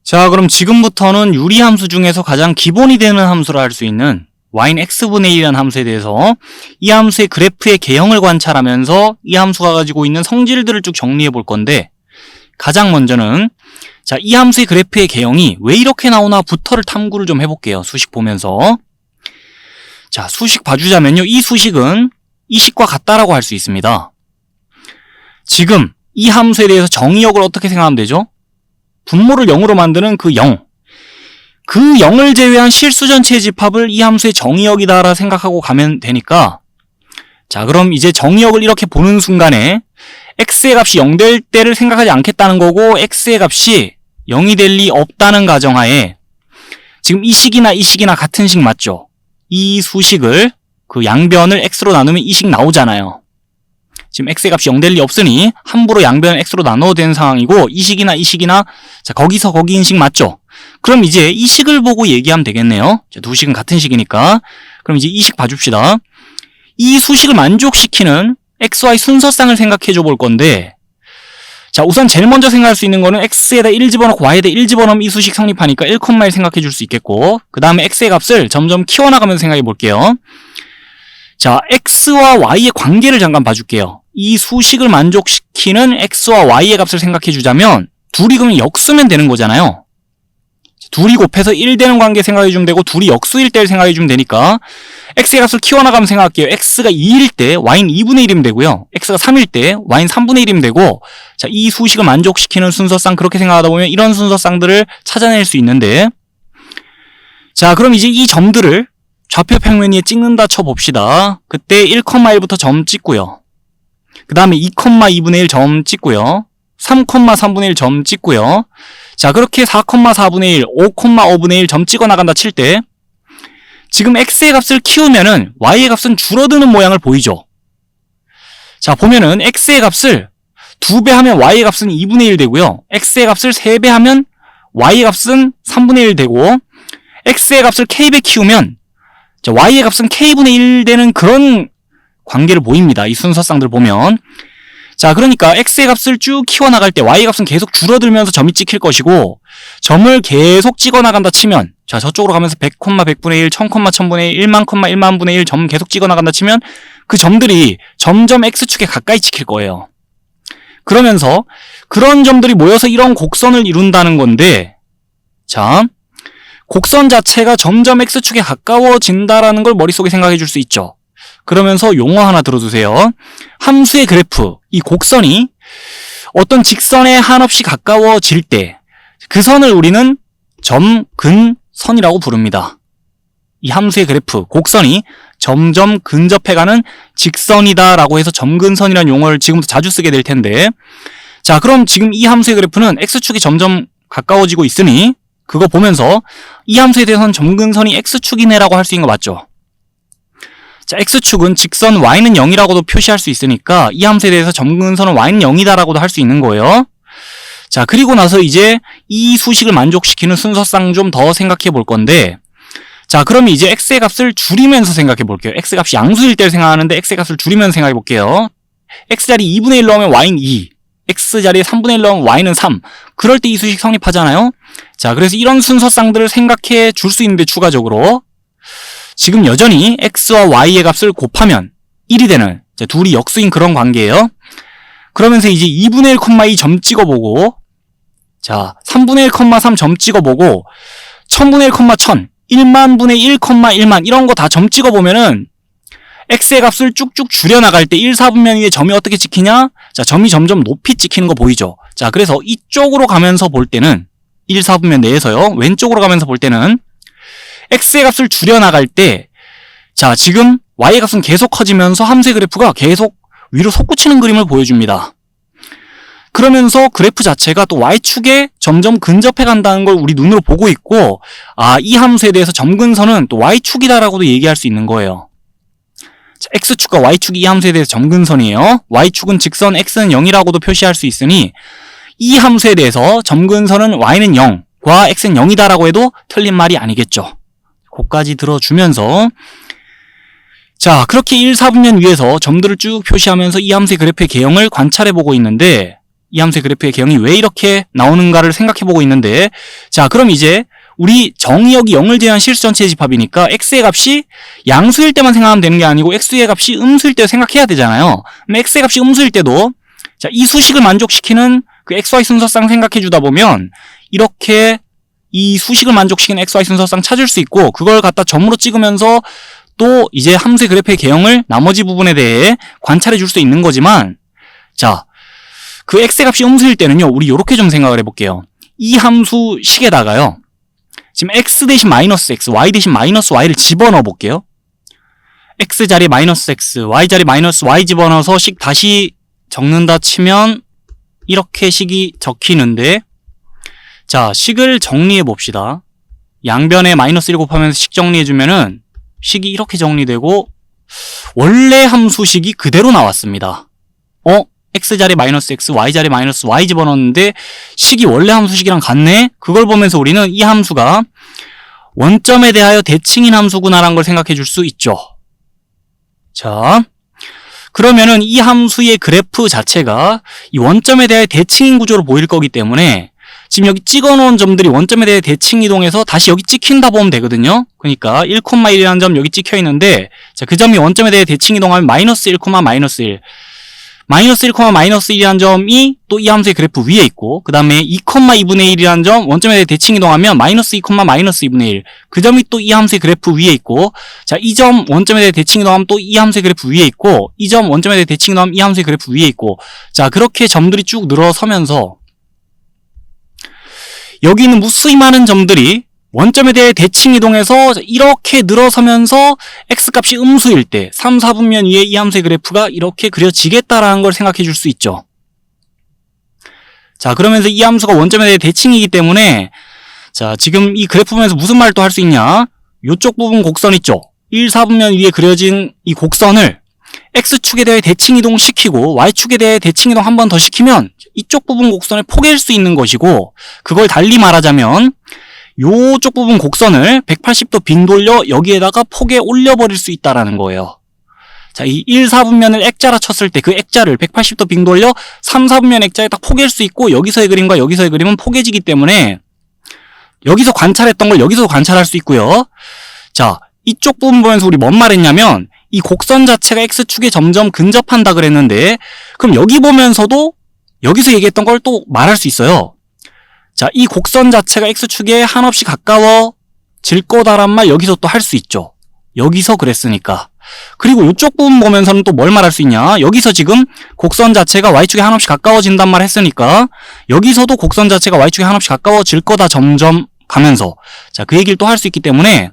자, 그럼 지금부터는 유리함수 중에서 가장 기본이 되는 함수라 할 수 있는 y는 x분의 1이라는 함수에 대해서 이 함수의 그래프의 개형을 관찰하면서 이 함수가 가지고 있는 성질들을 쭉 정리해 볼 건데, 가장 먼저는 자, 이 함수의 그래프의 개형이 왜 이렇게 나오나부터를 탐구를 좀 해볼게요. 수식 보면서. 자, 수식 봐주자면요, 이 수식은 이 식과 같다라고 할 수 있습니다. 지금 이 함수에 대해서 정의역을 어떻게 생각하면 되죠? 분모를 0으로 만드는 그 0, 그 0을 제외한 실수 전체의 집합을 이 함수의 정의역이다라 생각하고 가면 되니까, 자, 그럼 이제 정의역을 이렇게 보는 순간에 x의 값이 0 될 때를 생각하지 않겠다는 거고, x의 값이 0이 될 리 없다는 가정하에 지금 이 식이나 이 식이나 같은 식 맞죠? 이 수식을 그 양변을 x로 나누면 이 식 나오잖아요. 지금 x의 값이 0 될 리 없으니 함부로 양변을 x로 나눠도 되는 상황이고, 이 식이나 이 식이나 자, 거기서 거기인 식 맞죠? 그럼 이제 이 식을 보고 얘기하면 되겠네요. 자, 두 식은 같은 식이니까. 그럼 이제 이 식 봐줍시다. 이 수식을 만족시키는 xy 순서쌍을 생각해 줘 볼 건데, 자, 우선 제일 먼저 생각할 수 있는 거는 x에다 1 집어넣고 y에다 1 집어넣으면 이 수식 성립하니까 1,1 생각해 줄 수 있겠고, 그 다음에 x의 값을 점점 키워나가면서 생각해 볼게요. 자, x와 y의 관계를 잠깐 봐줄게요. 이 수식을 만족시키는 x와 y의 값을 생각해 주자면 둘이 그러면 역수면 되는 거잖아요. 둘이 곱해서 1 되는 관계 생각해 주면 되고, 둘이 역수일 때를 생각해 주면 되니까 x의 값을 키워나가면 생각할게요. x가 2일 때 y는 2분의 1이면 되고요, x가 3일 때 y는 3분의 1이면 되고, 자, 이 수식을 만족시키는 순서쌍, 그렇게 생각하다 보면 이런 순서쌍들을 찾아낼 수 있는데, 자, 그럼 이제 이 점들을 좌표 평면 위에 찍는다 쳐봅시다. 그때 1,1부터 점 찍고요, 그 다음에 2,2분의 1 점 찍고요, 3,3분의 1 점 찍고요. 자, 그렇게 4,4분의 1, 5,5분의 1 점 찍어 나간다 칠 때, 지금 x의 값을 키우면은 y의 값은 줄어드는 모양을 보이죠. 자, 보면은 x의 값을 2배 하면 y의 값은 2분의 1 되고요, x의 값을 3배 하면 y의 값은 3분의 1 되고, x의 값을 k배 키우면 자, y의 값은 k분의 1 되는 그런 관계를 보입니다. 이 순서쌍들 보면. 자, 그러니까 x의 값을 쭉 키워나갈 때 y의 값은 계속 줄어들면서 점이 찍힐 것이고, 점을 계속 찍어나간다 치면, 자, 저쪽으로 가면서 100, 100분의 1, 1000, 1000분의 1, 1만, 1만분의 1 점 계속 찍어나간다 치면 그 점들이 점점 x축에 가까이 찍힐 거예요. 그러면서 그런 점들이 모여서 이런 곡선을 이룬다는 건데, 자, 곡선 자체가 점점 x축에 가까워진다라는 걸 머릿속에 생각해 줄 수 있죠. 그러면서 용어 하나 들어두세요. 함수의 그래프, 이 곡선이 어떤 직선에 한없이 가까워질 때 그 선을 우리는 점근선이라고 부릅니다. 이 함수의 그래프, 곡선이 점점 근접해가는 직선이다라고 해서 점근선이라는 용어를 지금부터 자주 쓰게 될 텐데, 자, 그럼 지금 이 함수의 그래프는 x축이 점점 가까워지고 있으니 그거 보면서 이 함수에 대해서는 점근선이 x축이네라고 할 수 있는 거 맞죠? 자, x축은 직선 y는 0이라고도 표시할 수 있으니까 이 함수에 대해서 점근선은 y는 0이다라고도 할 수 있는 거예요. 자, 그리고 나서 이제 이 수식을 만족시키는 순서쌍 좀 더 생각해 볼 건데, 자, 그러면 이제 x의 값을 줄이면서 생각해 볼게요. x값이 양수일 때를 생각하는데 x의 값을 줄이면서 생각해 볼게요. x자리 2분의 1 넣으면 y는 2, x자리에 3분의 1 넣으면 y는 3. 그럴 때 이 수식 성립하잖아요. 자, 그래서 이런 순서쌍들을 생각해 줄 수 있는데, 추가적으로 지금 여전히 x와 y의 값을 곱하면 1이 되는, 자, 둘이 역수인 그런 관계예요. 그러면서 이제 2분의 1,2 점 찍어보고, 자, 3분의 1,3 점 찍어보고, 1000분의 1, 1000, 1만분의 1, 1만 이런 거 다 점 찍어보면은 x의 값을 쭉쭉 줄여나갈 때 1, 4분면 위에 점이 어떻게 찍히냐? 자, 점이 점점 높이 찍히는 거 보이죠? 자, 그래서 이쪽으로 가면서 볼 때는 1, 4분면 내에서요, 왼쪽으로 가면서 볼 때는 x의 값을 줄여나갈 때, 자, 지금 y의 값은 계속 커지면서 함수의 그래프가 계속 위로 솟구치는 그림을 보여줍니다. 그러면서 그래프 자체가 또 y축에 점점 근접해 간다는 걸 우리 눈으로 보고 있고, 아, 이 함수에 대해서 점근선은 또 y축이다라고도 얘기할 수 있는 거예요. 자, x축과 y축이 이 함수에 대해서 점근선이에요. y축은 직선 x는 0이라고도 표시할 수 있으니 이 함수에 대해서 점근선은 y는 0과 x는 0이다라고 해도 틀린 말이 아니겠죠. 그까지 들어주면서, 자, 그렇게 1, 4분면 위에서 점들을 쭉 표시하면서 이 함수의 그래프의 개형을 관찰해보고 있는데, 이 함수의 그래프의 개형이 왜 이렇게 나오는가를 생각해보고 있는데, 자, 그럼 이제 우리 정의역이 0을 제외한 실수 전체의 집합이니까 x의 값이 양수일 때만 생각하면 되는 게 아니고 x의 값이 음수일 때 생각해야 되잖아요. 그럼 x의 값이 음수일 때도 자, 이 수식을 만족시키는 그 xy 순서상 생각해 주다 보면 이렇게 이 수식을 만족시키는 xy 순서상 찾을 수 있고, 그걸 갖다 점으로 찍으면서 또 이제 함수의 그래프의 개형을 나머지 부분에 대해 관찰해 줄 수 있는 거지만, 자, 그 x의 값이 음수일 때는요, 우리 이렇게 좀 생각을 해볼게요. 이 함수 식에다가요, 지금 x 대신 마이너스 x, y 대신 마이너스 y를 집어넣어 볼게요. x 자리에 마이너스 x, y 자리에 마이너스 y 집어넣어서 식 다시 적는다 치면 이렇게 식이 적히는데, 자, 식을 정리해 봅시다. 양변에 마이너스 1 곱하면서 식 정리해주면은 식이 이렇게 정리되고 원래 함수식이 그대로 나왔습니다. x자리 마이너스 x, y자리 마이너스 y 집어넣었는데 식이 원래 함수식이랑 같네? 그걸 보면서 우리는 이 함수가 원점에 대하여 대칭인 함수구나라는 걸 생각해 줄 수 있죠. 자, 그러면은 이 함수의 그래프 자체가 이 원점에 대하여 대칭인 구조로 보일 거기 때문에 지금 여기 찍어놓은 점들이 원점에 대해 대칭 이동해서 다시 여기 찍힌다 보면 되거든요. 그러니까 1,1이라는 점 여기 찍혀 있는데, 자, 그 점이 원점에 대해 대칭 이동하면 마이너스 1, 마이너스 1. 마이너스 1, 마이너스 1이라는 점이 또 이 함수의 그래프 위에 있고, 그 다음에 2, 2분의 1이라는 점 원점에 대해 대칭 이동하면 마이너스 2, 마이너스 2분의 1. 그 점이 또 이 함수의 그래프 위에 있고, 자, 이 점 원점에 대해 대칭 이동하면 또 이 함수의 그래프 위에 있고, 이 점 원점에 대해 대칭 이동하면 이 함수의 그래프 위에 있고, 자, 그렇게 점들이 쭉 늘어서면서 여기 있는 무수히 많은 점들이 원점에 대해 대칭 이동해서 이렇게 늘어서면서 x값이 음수일 때 3, 4분면 위에 이 함수의 그래프가 이렇게 그려지겠다라는 걸 생각해 줄 수 있죠. 자, 그러면서 이 함수가 원점에 대해 대칭이기 때문에, 자, 지금 이 그래프 보면서 무슨 말을 또 할 수 있냐? 요쪽 부분 곡선 있죠? 1, 4분면 위에 그려진 이 곡선을 x축에 대해 대칭 이동시키고 y축에 대해 대칭 이동 한 번 더 시키면 이쪽 부분 곡선을 포개일 수 있는 것이고, 그걸 달리 말하자면 요쪽 부분 곡선을 180도 빙 돌려 여기에다가 포개 올려버릴 수 있다라는 거예요. 자, 이 1, 4분면을 액자라 쳤을 때 그 액자를 180도 빙 돌려 3, 4분면 액자에 딱 포개일 수 있고, 여기서의 그림과 여기서의 그림은 포개지기 때문에 여기서 관찰했던 걸 여기서 관찰할 수 있고요. 자, 이쪽 부분 보면서 우리 뭔 말했냐면 이 곡선 자체가 x축에 점점 근접한다 그랬는데, 그럼 여기 보면서도 여기서 얘기했던 걸 또 말할 수 있어요. 자, 이 곡선 자체가 x축에 한없이 가까워질 거다란 말 여기서 또 할 수 있죠. 여기서 그랬으니까. 그리고 이쪽 부분 보면서는 또 뭘 말할 수 있냐? 여기서 지금 곡선 자체가 y축에 한없이 가까워진단 말 했으니까 여기서도 곡선 자체가 y축에 한없이 가까워질 거다 점점 가면서, 자, 그 얘기를 또 할 수 있기 때문에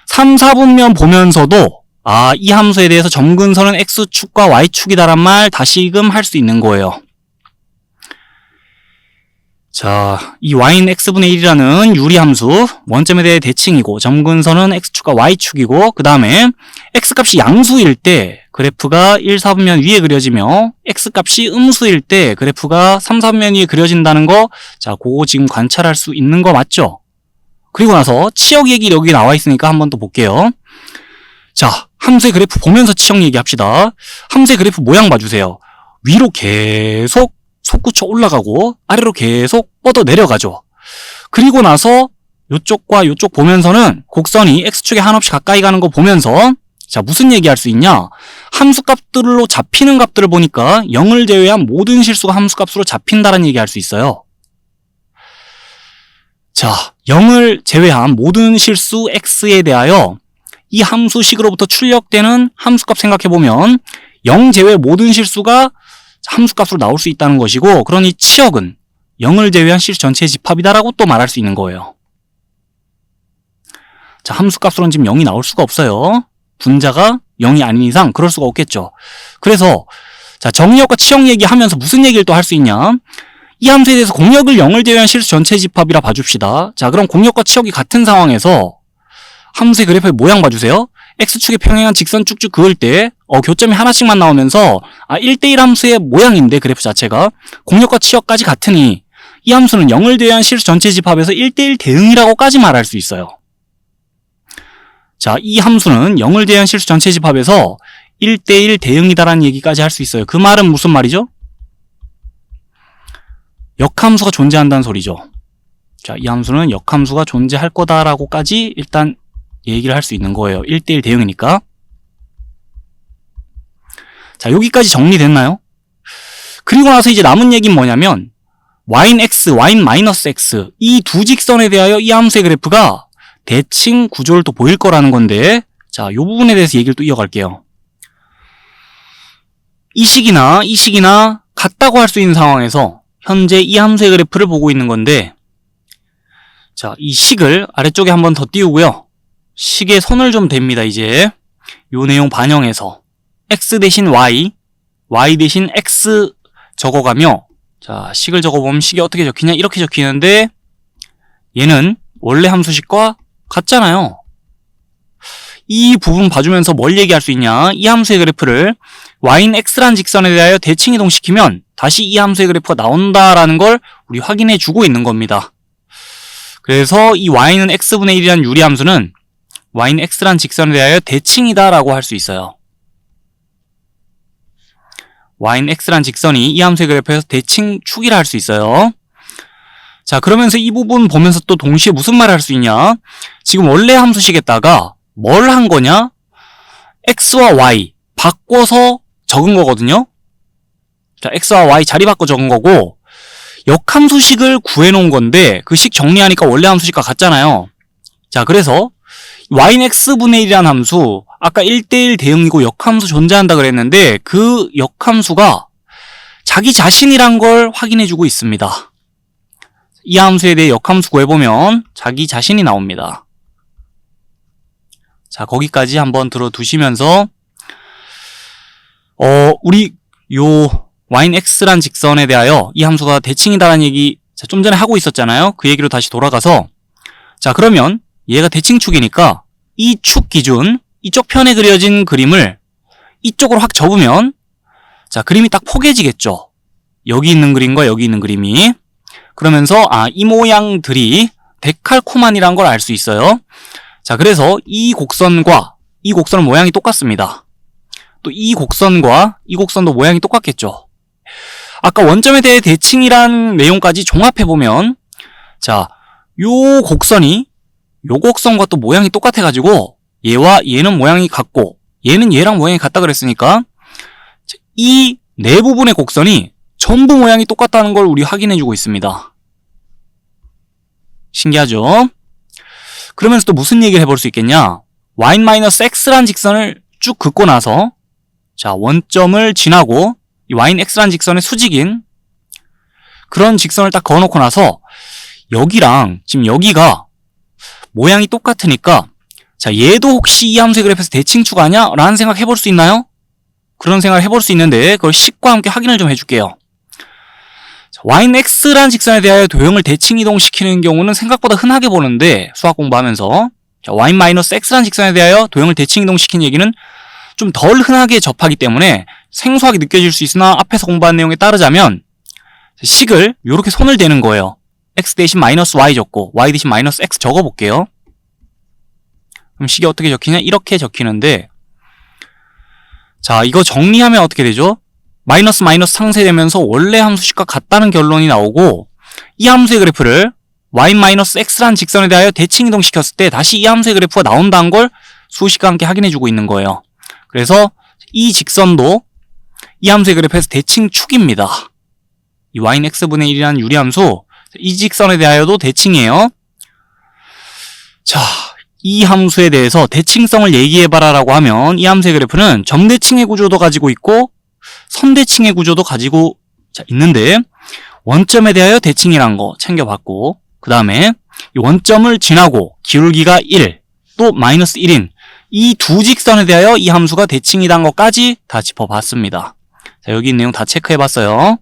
3, 4분면 보면서도 이 함수에 대해서 점근선은 x축과 y축이다란 말 다시금 할 수 있는 거예요. 자, 이 y는 x분의 1이라는 유리함수, 원점에 대해 대칭이고 점근선은 x축과 y축이고, 그 다음에 x값이 양수일 때 그래프가 1, 4분면 위에 그려지며 x값이 음수일 때 그래프가 3, 4분면 위에 그려진다는 거, 자, 그거 지금 관찰할 수 있는 거 맞죠? 그리고 나서 치역 얘기 여기 나와 있으니까 한번 또 볼게요. 자, 함수의 그래프 보면서 치역 얘기합시다. 함수의 그래프 모양 봐주세요. 위로 계속 솟구쳐 올라가고 아래로 계속 뻗어 내려가죠. 그리고 나서 요쪽과 요쪽 보면서는 곡선이 x축에 한없이 가까이 가는 거 보면서, 자, 무슨 얘기할 수 있냐? 함수값들로 잡히는 값들을 보니까 0을 제외한 모든 실수가 함수값으로 잡힌다는 얘기할 수 있어요. 자, 0을 제외한 모든 실수 x에 대하여 이 함수식으로부터 출력되는 함수값 생각해보면 0 제외 모든 실수가 함수값으로 나올 수 있다는 것이고, 그러니 치역은 0을 제외한 실수 전체의 집합이다라고 또 말할 수 있는 거예요. 자, 함수값으로는 지금 0이 나올 수가 없어요. 분자가 0이 아닌 이상 그럴 수가 없겠죠. 그래서 자, 정의역과 치역 얘기하면서 무슨 얘기를 또 할 수 있냐? 이 함수에 대해서 공역을 0을 제외한 실수 전체의 집합이라 봐줍시다. 자, 그럼 공역과 치역이 같은 상황에서 함수의 그래프의 모양 봐주세요. x축에 평행한 직선 쭉쭉 그을 때 교점이 하나씩만 나오면서 1대1 함수의 모양인데 그래프 자체가 공역과 치역까지 같으니 이 함수는 0을 제외한 실수 전체 집합에서 1대1 대응이라고까지 말할 수 있어요. 자, 이 함수는 0을 제외한 실수 전체 집합에서 1대1 대응이다라는 얘기까지 할 수 있어요. 그 말은 무슨 말이죠? 역함수가 존재한다는 소리죠. 자, 이 함수는 역함수가 존재할 거다라고까지 일단 얘기를 할 수 있는 거예요. 1대1 대응이니까. 자, 여기까지 정리됐나요? 그리고 나서 이제 남은 얘기는 뭐냐면 y는 x, y는 마이너스 x 이 두 직선에 대하여 이 함수의 그래프가 대칭 구조를 또 보일 거라는 건데, 자, 이 부분에 대해서 얘기를 또 이어갈게요. 이 식이나 같다고 할 수 있는 상황에서 현재 이 함수의 그래프를 보고 있는 건데, 자, 이 식을 아래쪽에 한번 더 띄우고요. 식에 손을 좀 댑니다. 이제 요 내용 반영해서 x 대신 y 대신 x 적어가며, 자, 식을 적어보면 식이 어떻게 적히냐? 이렇게 적히는데 얘는 원래 함수식과 같잖아요. 이 부분 봐주면서 뭘 얘기할 수 있냐? 이 함수의 그래프를 y는 x라는 직선에 대하여 대칭 이동시키면 다시 이 함수의 그래프가 나온다라는 걸 우리 확인해 주고 있는 겁니다. 그래서 이 y는 x분의 1이라는 유리함수는 y는 x라는 직선에 대하여 대칭이다 라고 할 수 있어요. y는 x라는 직선이 이 함수의 그래프에서 대칭축이라 할 수 있어요. 자, 그러면서 이 부분 보면서 또 동시에 무슨 말을 할 수 있냐? 지금 원래 함수식에다가 뭘 한 거냐? x와 y 바꿔서 적은 거거든요. 자, x와 y 자리 바꿔 적은 거고, 역함수식을 구해놓은 건데 그 식 정리하니까 원래 함수식과 같잖아요. 자, 그래서 y는 x분의 1이라는 함수, 아까 1대1 대응이고 역함수 존재한다 그랬는데 그 역함수가 자기 자신이란 걸 확인해주고 있습니다. 이 함수에 대해 역함수 구해보면 자기 자신이 나옵니다. 자, 거기까지 한번 들어두시면서 우리 요 y는 x란 직선에 대하여 이 함수가 대칭이다라는 얘기 좀 전에 하고 있었잖아요. 그 얘기로 다시 돌아가서, 자, 그러면 얘가 대칭축이니까 이 축 기준 이쪽 편에 그려진 그림을 이쪽으로 확 접으면, 자, 그림이 딱 포개지겠죠. 여기 있는 그림과 여기 있는 그림이. 그러면서 이 모양들이 데칼코마니라는 걸 알 수 있어요. 자, 그래서 이 곡선과 이 곡선은 모양이 똑같습니다. 또 이 곡선과 이 곡선도 모양이 똑같겠죠. 아까 원점에 대해 대칭이란 내용까지 종합해보면, 자, 요 곡선이 요 곡선과 또 모양이 똑같아가지고 얘와 얘는 모양이 같고 얘는 얘랑 모양이 같다 그랬으니까 이 네 부분의 곡선이 전부 모양이 똑같다는 걸 우리 확인해주고 있습니다. 신기하죠? 그러면서 또 무슨 얘기를 해볼 수 있겠냐? y-x란 직선을 쭉 긋고 나서, 자, 원점을 지나고 이 yx란 직선의 수직인 그런 직선을 딱 그어놓고 나서 여기랑 지금 여기가 모양이 똑같으니까, 자, 얘도 혹시 이 함수의 그래프에서 대칭축 아냐? 라는 생각 해볼 수 있나요? 그런 생각을 해볼 수 있는데 그걸 식과 함께 확인을 좀 해줄게요. 자, y는 x라는 직선에 대하여 도형을 대칭 이동시키는 경우는 생각보다 흔하게 보는데, 수학 공부하면서, 자, y-x라는 직선에 대하여 도형을 대칭 이동시키는 얘기는 좀 덜 흔하게 접하기 때문에 생소하게 느껴질 수 있으나 앞에서 공부한 내용에 따르자면 식을 이렇게 손을 대는 거예요. x 대신 마이너스 y 적고 y 대신 마이너스 x 적어볼게요. 그럼 식이 어떻게 적히냐? 이렇게 적히는데, 자, 이거 정리하면 어떻게 되죠? 마이너스 상쇄되면서 원래 함수식과 같다는 결론이 나오고, 이 함수의 그래프를 y-x라는 직선에 대하여 대칭 이동시켰을 때 다시 이 함수의 그래프가 나온다는 걸 수식과 함께 확인해주고 있는 거예요. 그래서 이 직선도 이 함수의 그래프에서 대칭축입니다. 이 y는 x분의 1이라는 유리함수, 이 직선에 대하여도 대칭이에요. 자, 이 함수에 대해서 대칭성을 얘기해봐라 라고 하면 이 함수의 그래프는 점대칭의 구조도 가지고 있고 선대칭의 구조도 가지고 있는데, 원점에 대하여 대칭이란 거 챙겨봤고, 그 다음에 이 원점을 지나고 기울기가 1, 또 마이너스 1인 이 두 직선에 대하여 이 함수가 대칭이란 것까지 다 짚어봤습니다. 자, 여기 있는 내용 다 체크해봤어요.